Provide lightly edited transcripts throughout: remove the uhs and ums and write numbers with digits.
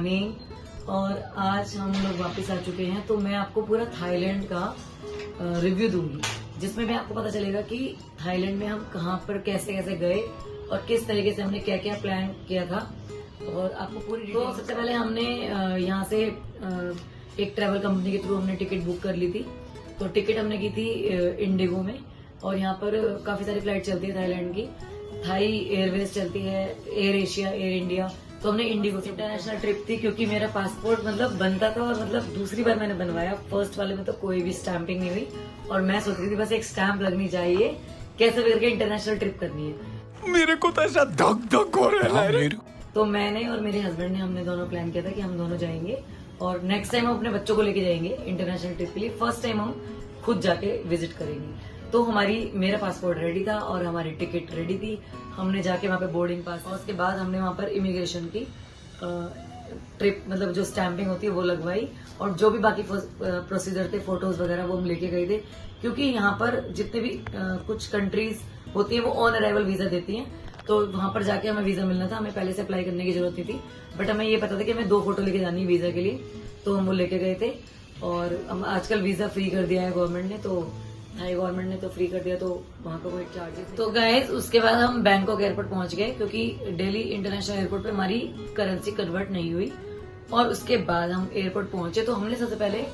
Morning और आज हम लोग वापस आ चुके हैं। तो मैं आपको पूरा थाईलैंड का रिव्यू दूंगी, जिसमें मैं आपको पता चलेगा कि थाईलैंड में हम कहाँ पर कैसे कैसे गए और किस तरीके से हमने क्या क्या प्लान किया था और आपको पूरी। तो सबसे पहले हमने यहाँ से एक ट्रैवल कंपनी के थ्रू हमने टिकट बुक कर ली थी। तो टिकट हमने की थी इंडिगो में, और यहाँ पर काफी सारी फ्लाइट चलती है थाईलैंड की। थाई एयरवेज चलती है, एयर एशिया, एयर इंडिया। तो हमने इंडिगो से इंटरनेशनल ट्रिप थी, क्योंकि मेरा पासपोर्ट मतलब बनता था और मतलब दूसरी बार मैंने बनवाया। फर्स्ट वाले में तो कोई भी स्टैंपिंग नहीं हुई और मैं सोच रही थी बस एक स्टैंप लगनी चाहिए, कैसे भी करके इंटरनेशनल ट्रिप करनी है। मेरे को तो ऐसा धक धक हो रहा है। तो मैंने और मेरे हस्बैंड ने हमने दोनों प्लान किया था कि हम दोनों जाएंगे और नेक्स्ट टाइम हम अपने बच्चों को लेके जाएंगे इंटरनेशनल ट्रिप के लिए। फर्स्ट टाइम हम खुद जाके विजिट करेंगे। तो मेरा पासपोर्ट रेडी था और हमारी टिकट रेडी थी। हमने जाके वहाँ पे बोर्डिंग पास और उसके बाद हमने वहाँ पर इमिग्रेशन की ट्रिप मतलब जो स्टैंपिंग होती है वो लगवाई, और जो भी बाकी प्रोसीजर थे, फोटोज वगैरह, वो हम लेके गए थे। क्योंकि यहाँ पर जितने भी कुछ कंट्रीज होती है वो ऑन अराइवल वीजा देती हैं, तो वहां पर जाके हमें वीजा मिलना था। हमें पहले से अप्लाई करने की जरूरत नहीं थी, बट हमें ये पता था कि हमें 2 फोटो लेके जानी है वीजा के लिए, तो हम वो लेके गए थे। और हम आजकल वीजा फ्री कर दिया है गवर्नमेंट ने, तो थाई गवर्नमेंट ने तो फ्री कर दिया, तो वहाँ का कोई चार्जेस। तो गाइस उसके बाद हम बैंकॉक एयरपोर्ट पहुंच गए, क्योंकि दिल्ली इंटरनेशनल एयरपोर्ट पे हमारी करेंसी कन्वर्ट नहीं हुई। और उसके बाद हम एयरपोर्ट पहुंचे तो हमने सबसे पहले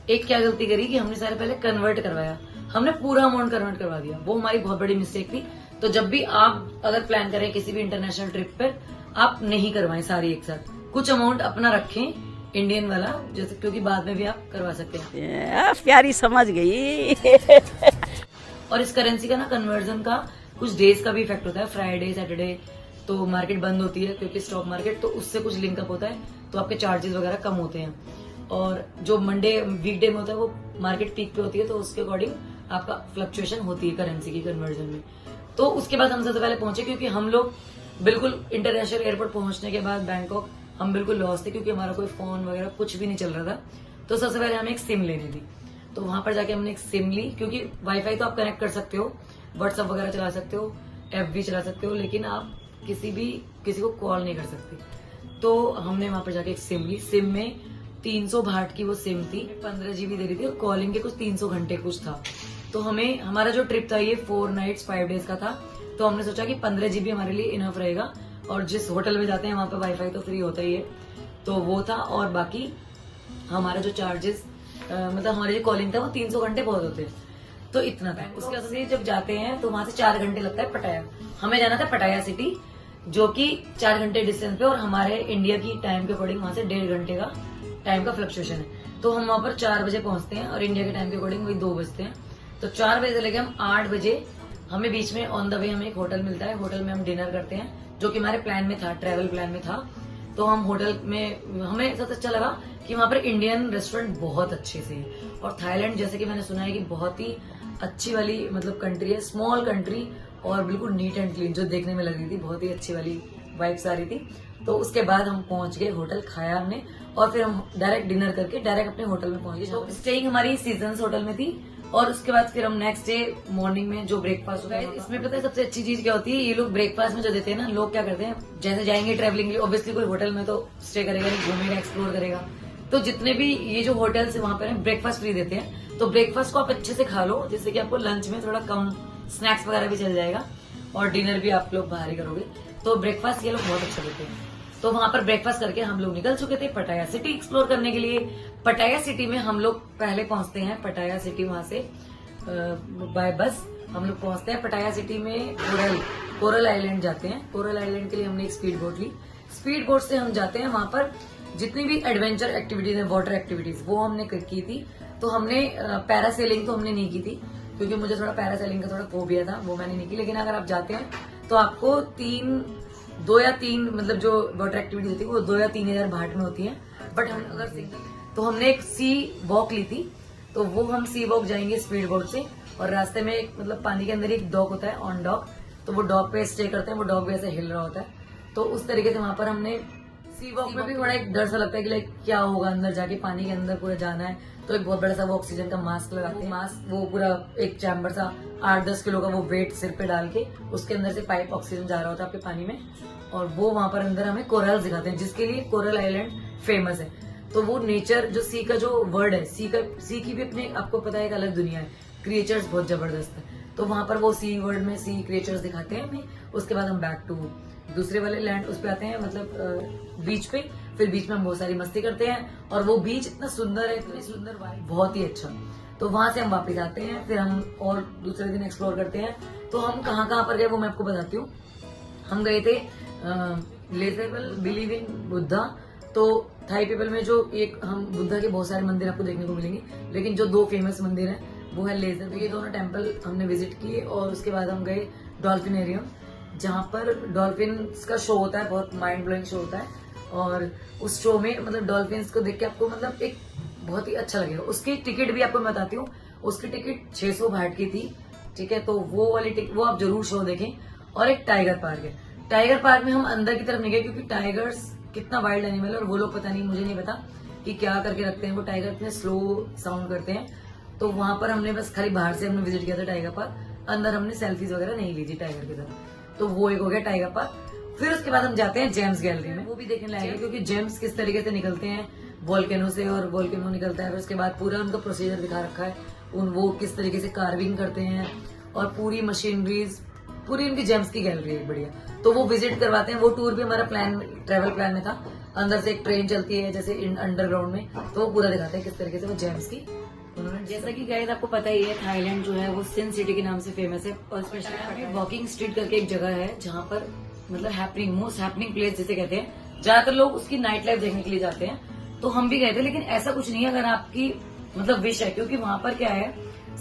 एक क्या गलती करी कि हमने सारे पहले कन्वर्ट करवाया। हमने पूरा अमाउंट कन्वर्ट करवा दिया, वो हमारी बहुत बड़ी मिस्टेक थी। तो जब भी आप अगर प्लान करें किसी भी इंटरनेशनल ट्रिप पर, आप नहीं करवाएं सारी एक साथ, कुछ अमाउंट अपना रखें इंडियन वाला, जैसे, क्योंकि बाद में भी आप करवा सकते हैं। प्यारी समझ गई। और इस करेंसी का ना कन्वर्जन का कुछ डेज का भी इफेक्ट होता है। फ्राइडे, सैटरडे तो मार्केट बंद होती है, क्योंकि स्टॉक मार्केट, तो उससे कुछ लिंकअप होता है, तो आपके चार्जेस वगैरह कम होते हैं। और जो मंडे वीकडे में होता है वो मार्केट पीक पे होती है, तो उसके अकॉर्डिंग आपका फ्लक्चुएशन होती है करेंसी की कन्वर्जन में। तो उसके बाद हम सबसे पहले पहुंचे, क्योंकि हम लोग बिल्कुल इंटरनेशनल एयरपोर्ट पहुंचने के बाद बैंकॉक हम बिल्कुल लॉस थे, क्योंकि हमारा कोई फोन वगैरह कुछ भी नहीं चल रहा था। तो सबसे पहले हमें एक सिम लेनी थी, तो वहां पर जाके हमने एक सिम ली, क्योंकि वाईफाई तो आप कनेक्ट कर सकते हो, व्हाट्सएप वगैरह चला सकते हो, एफ भी चला सकते हो, लेकिन आप किसी को कॉल नहीं कर सकते। तो हमने वहां पर जाके एक सिम ली। सिम में 300 भाट की वो सिम थी, 15 GB दे रही थी, और कॉलिंग के कुछ 300 घंटे कुछ था। तो हमारा जो ट्रिप था ये 4 नाइट्स 5 डेज का था, तो हमने सोचा कि 15 GB हमारे लिए इनफ रहेगा। और जिस होटल में जाते हैं वहां पे वाईफाई तो फ्री होता ही है, तो वो था। और बाकी हमारा जो चार्जेस मतलब हमारी जो कॉलिंग था वो 300 घंटे बहुत होते हैं, तो इतना था। उसके बाद से जब जाते हैं तो वहां से 4 घंटे लगता है पटाया। हमें जाना था पटाया सिटी, जो कि 4 घंटे डिस्टेंस पे, और हमारे इंडिया की टाइम के अकॉर्डिंग वहां से 1.5 घंटे का टाइम का फ्लक्चुएशन है। तो हम वहां पर 4 बजे पहुंचते हैं और इंडिया के टाइम के अकॉर्डिंग वही 2 बजते हैं। तो 4 बजे से लेकर हम 8 बजे हमें बीच में ऑन द वे हमें एक होटल मिलता है। होटल में हम डिनर करते हैं, जो कि हमारे प्लान में था, ट्रैवल प्लान में था। तो हम होटल में, हमें सबसे अच्छा लगा कि वहां पर इंडियन रेस्टोरेंट बहुत अच्छे से है। और थाईलैंड जैसे कि मैंने सुना है कि बहुत ही अच्छी वाली मतलब कंट्री है, स्मॉल कंट्री, और बिल्कुल नीट एंड क्लीन, जो देखने में लग रही थी बहुत ही अच्छी वाली वाइब्स आ रही थी। तो उसके बाद हम पहुंच गए होटल, खाया हमने, और फिर हम डायरेक्ट डिनर करके डायरेक्ट अपने होटल में पहुंच गए। तो स्टेइंग हमारी सीजन्स होटल में थी। और उसके बाद फिर हम नेक्स्ट डे मॉर्निंग में जो ब्रेकफास्ट होता है, इसमें पता है सबसे अच्छी चीज क्या होती है, ये लोग ब्रेकफास्ट में जो देते हैं ना, लोग क्या करते हैं, जैसे जाएंगे ट्रेवलिंग के लिए, ऑब्वियसली कोई होटल में तो स्टे करेगा नहीं, घूमेगा, एक्सप्लोर करेगा। तो जितने भी ये जो होटल्स है वहां पर ब्रेकफास्ट फ्री देते हैं, तो ब्रेकफास्ट को आप अच्छे से खा लो, जिससे कि आपको लंच में थोड़ा कम स्नैक्स वगैरह भी चल जाएगा, और डिनर भी आप लोग बाहर ही करोगे। तो ब्रेकफास्ट ये लोग बहुत अच्छा देते हैं। तो वहां पर ब्रेकफास्ट करके हम लोग निकल चुके थे पटाया सिटी एक्सप्लोर करने के लिए। पटाया सिटी में हम लोग पहले पहुंचते हैं, पटाया सिटी वहां से बाय बस हम लोग पहुंचते हैं। पटाया सिटी में कोरल आइलैंड जाते हैं। कोरल आइलैंड के लिए हमने एक स्पीड बोट ली। स्पीड बोट से हम जाते हैं, वहां पर जितनी भी एडवेंचर एक्टिविटीज है, वाटर एक्टिविटीज, वो हमने की थी। तो हमने पैरासेलिंग तो हमने नहीं की थी, क्योंकि मुझे थोड़ा पैरासेलिंग का थोड़ा फोबिया था, वो मैंने नहीं की। लेकिन अगर आप जाते हैं तो आपको 2 या 3 मतलब जो वाटर एक्टिविटी होती है वो 2 या 3 हजार भाट में होती है। बट हम अगर सिंगल, तो हमने एक सी वॉक ली थी, तो वो हम सी वॉक जाएंगे स्पीड बोट से, और रास्ते में एक मतलब पानी के अंदर एक डॉग होता है, ऑन डॉग, तो वो डॉग पे स्टे करते हैं, वो डॉग भी ऐसे हिल रहा होता है। तो उस तरीके से वहां पर हमने सी वॉक में भी थोड़ा एक डर सा लगता है कि लाइक क्या होगा अंदर जाके, पानी के अंदर पूरा जाना है। तो एक बहुत बड़ा सा वो ऑक्सीजन का मास्क लगाते हैं, मास्क वो पूरा एक चैम्बर सा 8-10 किलो का वो वेट सिर पे डाल के उसके अंदर से पाइप ऑक्सीजन जा रहा होता है आपके पानी में, और वो वहां पर अंदर हमें कोरल्स दिखाते हैं, जिसके लिए कोरल आइलैंड फेमस है। तो वो नेचर जो सी का जो वर्ड है, सी की भी अपने आपको पता है एक अलग दुनिया है, क्रिएचर्स बहुत जबरदस्त है। तो वहां पर वो सी वर्ड में सी क्रिएचर्स दिखाते हैं हमें। उसके बाद हम बैक टू दूसरे वाले लैंड उस पे आते हैं, मतलब बीच पे। फिर बीच में हम बहुत सारी मस्ती करते हैं और वो बीच इतना सुंदर है, इतनी सुंदर वाइब, बहुत ही अच्छा। तो वहां से हम वापस आते हैं, फिर हम और दूसरे दिन एक्सप्लोर करते हैं। तो हम कहाँ पर गए वो मैं आपको बताती हूँ। हम गए थे लेजेबल बिलीव इन बुद्धा। तो थाई पीपल में जो एक हम बुद्धा के बहुत सारे मंदिर आपको देखने को मिलेंगे, लेकिन जो 2 फेमस मंदिर हैं वो है लेजर। ये दोनों टेम्पल हमने विजिट किए और उसके बाद हम गए डॉल्फिनेरियम, जहाँ पर डॉल्फिन्स का शो होता है, बहुत माइंड ब्लोइंग शो होता है। और उस शो में मतलब डॉल्फिन्स को देख के आपको मतलब एक बहुत ही अच्छा लगेगा। उसकी टिकट भी आपको मैं बताती हूँ, उसकी टिकट 600 बाट की थी, ठीक है। तो वो वाली टिकट वो आप जरूर शो देखें। और एक टाइगर पार्क है, टाइगर पार्क में हम अंदर की तरफ नहीं गए क्योंकि टाइगर्स कितना वाइल्ड एनिमल है और वो लोग पता नहीं, मुझे नहीं पता कि क्या करके रखते हैं। वो टाइगर इतने स्लो साउंड करते हैं। तो वहां पर हमने बस खाली बाहर से हमने विजिट किया था टाइगर पार्क, अंदर हमने सेल्फीज वगैरह नहीं ली थी टाइगर के साथ। तो वो एक हो गया टाइगर पार्क। फिर उसके बाद हम जाते हैं जेम्स गैलरी में, वो भी देखने लायक है क्योंकि जेम्स किस तरीके से निकलते हैं वोल्केनो से, और वोल्केनो निकलता है। फिर उसके बाद पूरा उनका प्रोसीजर दिखा रखा है, वो किस तरीके से कार्विंग करते हैं और पूरी मशीनरीज, पूरी उनकी जेम्स की गैलरी है बढ़िया। तो वो विजिट करवाते हैं। वो टूर भी हमारा ट्रेवल प्लान में था। अंदर से एक ट्रेन चलती है जैसे अंडरग्राउंड में, तो वो पूरा दिखाते हैं किस तरीके से वो जेम्स की उन्होंने। जैसा कि गाइस आपको पता ही है, थाईलैंड जो है वो सिन सिटी के नाम से फेमस है। और स्पेशली वॉकिंग स्ट्रीट करके एक जगह है जहाँ पर मतलब हैपनिंग, मोस्ट हैपनिंग प्लेस जिसे कहते हैं, ज्यादातर लोग उसकी नाइट लाइफ देखने के लिए जाते हैं। तो हम भी गए थे, लेकिन ऐसा कुछ नहीं है अगर आपकी मतलब विश है, क्योंकि वहां पर क्या है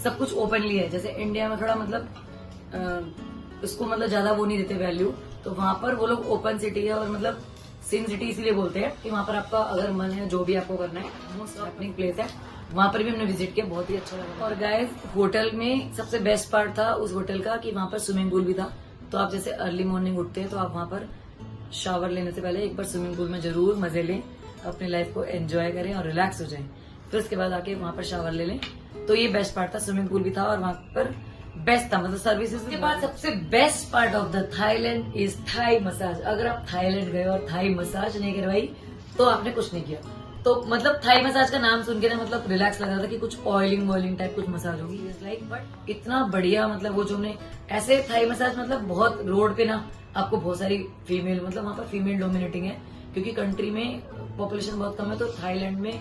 सब कुछ ओपनली है। जैसे इंडिया में थोड़ा मतलब उसको मतलब ज्यादा वो नहीं देते वैल्यू, तो वहां पर वो लोग ओपन सिटी है। और मतलब सिन सिटी इसीलिए बोलते हैं कि वहां पर आपका अगर मन है जो भी आपको करना है, मोस्ट हैपनिंग प्लेस है। वहां पर भी हमने विजिट किया, बहुत ही अच्छा लगा। और गाइस होटल में सबसे बेस्ट पार्ट था उस होटल का कि वहां पर स्विमिंग पूल भी था। तो आप जैसे अर्ली मॉर्निंग उठते हैं तो आप वहां पर शावर लेने से पहले एक बार स्विमिंग पूल में जरूर मजे लें, अपनी लाइफ को एंजॉय करें और रिलैक्स हो जाएं। फिर उसके बाद आके वहां पर शावर ले लें। तो ये बेस्ट पार्ट था, स्विमिंग पूल भी था और वहां पर बेस्ट था, मतलब सर्विसेज के बाद सबसे best part of the Thailand is Thai massage. अगर आप थाईलैंड गए और थाई मसाज नहीं करवाई तो आपने कुछ नहीं किया। तो मतलब थाई मसाज का नाम सुन के ना मतलब रिलैक्स लग रहा था कि कुछ ऑयलिंग टाइप कुछ मसाज होगी लाइक, बट इतना बढ़िया मतलब वो जो हमने ऐसे थाई मसाज मतलब बहुत रोड पे ना आपको बहुत सारी फीमेल, मतलब वहां पर फीमेल डोमिनेटिंग है क्योंकि कंट्री में पॉपुलेशन बहुत कम है। तो थाईलैंड में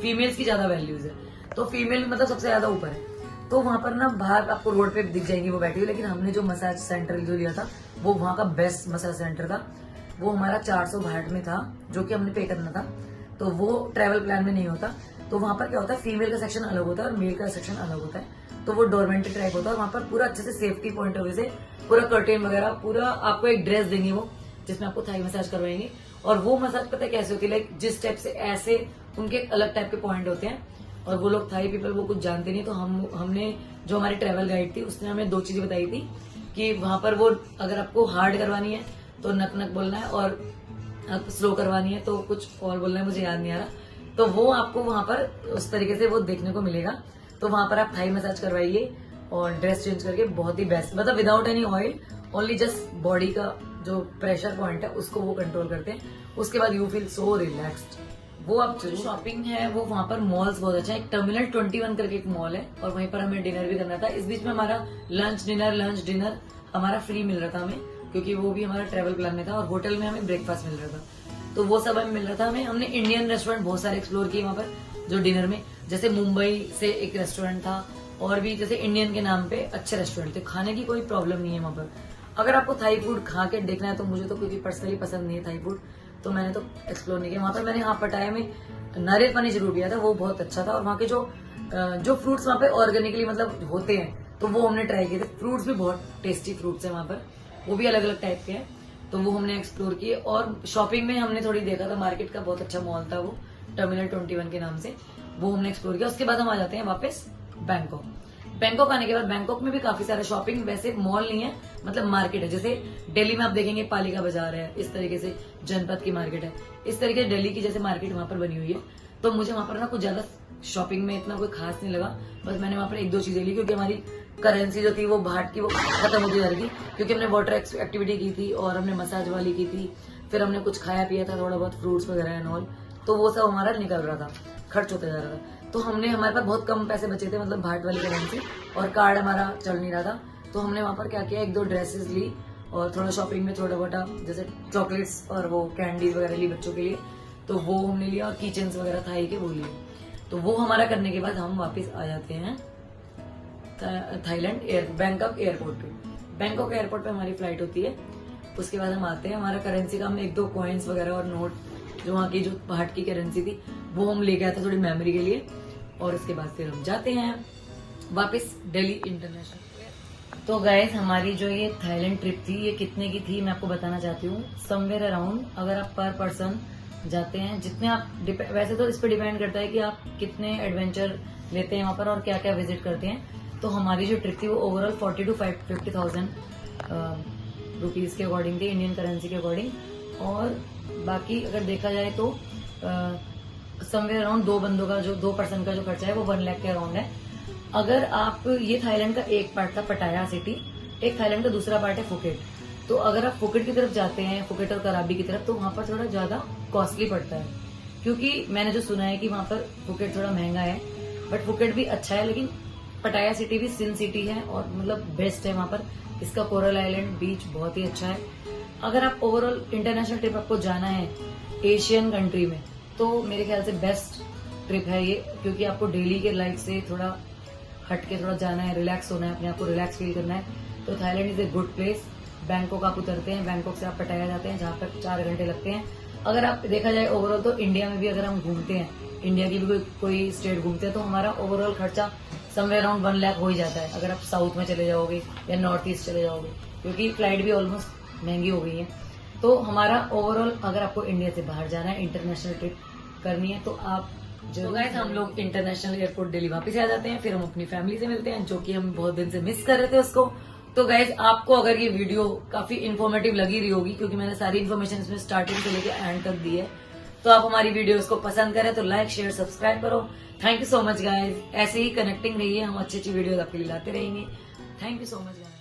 फीमेल्स की ज्यादा वैल्यूज है, तो फीमेल मतलब सबसे ज्यादा ऊपर है। तो वहां पर ना बाहर आपको रोड पे दिख जाएंगी वो बैठी हुई, लेकिन हमने जो मसाज सेंटर जो लिया था वो वहां का बेस्ट मसाज सेंटर था। वो हमारा 400 बाट में था, जो कि हमने पे करना था। तो वो ट्रेवल प्लान में नहीं होता। तो वहां पर क्या होता है, फीमेल का सेक्शन अलग होता है और मेल का सेक्शन अलग होता है। तो वो डोरमेंट्री टाइप होता है। वहां पर पूरा अच्छे से सेफ्टी पॉइंट ऑफ व्यू से पूरा कर्टेन वगैरह पूरा आपको एक ड्रेस देंगे वो, जिसमें आपको थाई मसाज करवाएंगे। और वो मसाज पता है कैसे होती है, लाइक जिस टाइप से ऐसे उनके अलग टाइप के पॉइंट होते हैं और वो लोग थाई पीपल वो कुछ जानते नहीं। तो हमने जो हमारी ट्रेवल गाइड थी उसने हमें 2 चीजें बताई थी कि वहां पर वो अगर आपको हार्ड करवानी है तो नक नक बोलना है, और आपको स्लो करवानी है तो कुछ और बोलना है, मुझे याद नहीं आ रहा। तो वो आपको वहां पर उस तरीके से वो देखने को मिलेगा। तो वहां पर आप थाई मसाज करवाइए और ड्रेस चेंज करके, बहुत ही बेस्ट, मतलब without any oil, only just body का जो प्रेशर पॉइंट है उसको वो कंट्रोल करते हैं। उसके बाद यू फील सो रिलैक्स्ड। वो आप जो शॉपिंग है वो वहां पर मॉल्स बहुत अच्छा है। एक टर्मिनल 21 करके एक मॉल है और वहीं पर हमें डिनर भी करना था। इस बीच में हमारा लंच डिनर हमारा फ्री मिल रहा था हमें, क्योंकि वो भी हमारा ट्रेवल प्लान में था। और होटल में हमें ब्रेकफास्ट मिल रहा था, तो वो सब हमें मिल रहा था। हमने इंडियन रेस्टोरेंट बहुत सारे एक्सप्लोर किए वहां पर जो डिनर में, जैसे मुंबई से एक रेस्टोरेंट था और भी जैसे इंडियन के नाम पे अच्छे रेस्टोरेंट थे। खाने की कोई प्रॉब्लम नहीं है वहां पर। अगर आपको थाई फूड खा के देखना है तो मुझे तो क्योंकि पर्सनली पसंद नहीं है थाई फूड, तो मैंने तो एक्सप्लोर नहीं किया वहां पर। मैंने पटाया में नारियल पानी जरूर पिया था, वो बहुत अच्छा था। और वहाँ के जो फ्रूट्स वहाँ पे ऑर्गेनिकली मतलब होते हैं तो वो हमने ट्राई किए थे। फ्रूट्स भी बहुत टेस्टी फ्रूट्स है वहाँ पर, वो भी अलग अलग टाइप के हैं, तो वो हमने एक्सप्लोर किए। और शॉपिंग में हमने थोड़ी देखा था, मार्केट का बहुत अच्छा मॉल था वो टर्मिनल 21 के नाम से, वो हमने एक्सप्लोर किया। उसके बाद हम आ जाते हैं वापस बैंकॉक आने के बाद बैंकॉक में भी काफी सारा शॉपिंग, वैसे मॉल नहीं है मतलब मार्केट है। जैसे दिल्ली में आप देखेंगे पालिका बाजार है, इस तरीके से जनपद की मार्केट है, इस तरीके से दिल्ली की जैसे मार्केट वहां पर बनी हुई है। तो मुझे वहां पर ना कुछ ज्यादा शॉपिंग में इतना कोई खास नहीं लगा, बस मैंने वहां पर 1-2 चीजें ली क्योंकि हमारी करेंसी जो थी वो बाहर की वो खत्म होती जा रही थी, क्योंकि हमने वाटर एक्टिविटी की थी और हमने मसाज वाली की थी। फिर हमने कुछ खाया पिया था, थोड़ा बहुत फ्रूट्स वगैरह एंड ऑल, तो वो सब हमारा निकल रहा था, खर्च होता जा रहा था। तो हमने, हमारे पास बहुत कम पैसे बचे थे, मतलब भाट वाली करेंसी, और कार्ड हमारा चल नहीं रहा था। तो हमने वहां पर क्या किया, 1-2 ड्रेसेस ली और थोड़ा शॉपिंग में थोड़ा बोटा जैसे चॉकलेट्स और वो कैंडीज वगैरह ली बच्चों के लिए, तो वो हमने लिया, और किचन्स वगैरह थाई के वो लिए। तो वो हमारा करने के बाद हम वापस आ जाते हैं थाईलैंड बैंकॉक एयरपोर्ट पे। बैंकॉक एयरपोर्ट पे हमारी फ्लाइट होती है। उसके बाद हम आते हैं, हमारा करेंसी का हम 1-2 कॉइन्स वगैरह और नोट, जो वहाँ की जो भाट की करेंसी थी वो हम लेके आए थे थोड़ी मेमोरी के लिए। और उसके बाद फिर हम जाते हैं वापस दिल्ली इंटरनेशनल। तो गाइस, हमारी जो ये थाईलैंड ट्रिप थी, ये कितने की थी मैं आपको बताना चाहती हूँ। समवेयर अराउंड, अगर आप पर पर्सन जाते हैं, जितने आप वैसे तो इस पर डिपेंड करता है कि आप कितने एडवेंचर लेते हैं वहां पर और क्या क्या विजिट करते हैं। तो हमारी जो ट्रिप थी वो ओवरऑल 40 to 50,000 रुपीज के अकॉर्डिंग थी, इंडियन करेंसी के अकॉर्डिंग। और बाकी अगर देखा जाए तो समवेयर अराउंड 2 बंदों का जो 2 पर्सन का जो खर्चा है वो 1 लाख के अराउंड है। अगर आप, ये थाईलैंड का एक पार्ट था पटाया सिटी, एक थाईलैंड का दूसरा पार्ट है फुकेट। तो अगर आप फुकेट की तरफ जाते हैं, फुकेट और कराबी की तरफ, तो वहां पर थोड़ा ज्यादा कॉस्टली पड़ता है, क्योंकि मैंने जो सुना है कि वहां पर फुकेट थोड़ा महंगा है, बट फुकेट भी अच्छा है। लेकिन पटाया सिटी भी सिन सिटी है और मतलब बेस्ट है वहां पर। इसका कोरल आइलैंड बीच बहुत ही अच्छा है। अगर आप ओवरऑल इंटरनेशनल ट्रिप आपको जाना है एशियन कंट्री में, तो मेरे ख्याल से बेस्ट ट्रिप है ये, क्योंकि आपको डेली के लाइफ से थोड़ा हट के थोड़ा जाना है, रिलैक्स होना है, अपने आप को रिलैक्स फील करना है। तो Thailand is a good place. Bangkok आप उतरते हैं, बैंकॉक से आप पटाया जाते हैं, जहां पर 4 घंटे लगते हैं। अगर आप देखा जाए ओवरऑल, तो इंडिया में भी अगर हम घूमते हैं, इंडिया की भी कोई स्टेट घूमते हैं, तो हमारा ओवरऑल खर्चा समवेयर अराउंड 1 लाख हो ही जाता है, अगर आप साउथ में चले जाओगे या नॉर्थ ईस्ट चले जाओगे, क्योंकि फ्लाइट भी ऑलमोस्ट महंगी हो गई है। तो हमारा ओवरऑल, अगर आपको इंडिया से बाहर जाना है, इंटरनेशनल ट्रिप करनी है, तो आप जो गाइस, हम लोग इंटरनेशनल एयरपोर्ट दिल्ली वापस आ जाते हैं। फिर हम अपनी फैमिली से मिलते हैं, जो कि हम बहुत दिन से मिस कर रहे थे उसको। तो गाइस, आपको अगर ये वीडियो काफी इन्फॉर्मेटिव लगी रही होगी, क्योंकि मैंने सारी इन्फॉर्मेशन इसमें स्टार्टिंग से लेकर एंड तक दी है, तो आप हमारी वीडियोस को पसंद करें तो लाइक शेयर सब्सक्राइब करो। Thank you so much guys, ऐसे ही कनेक्टिंग रहिए, हम अच्छी अच्छी वीडियोस आपके लिए लाते रहेंगे। Thank you so much guys.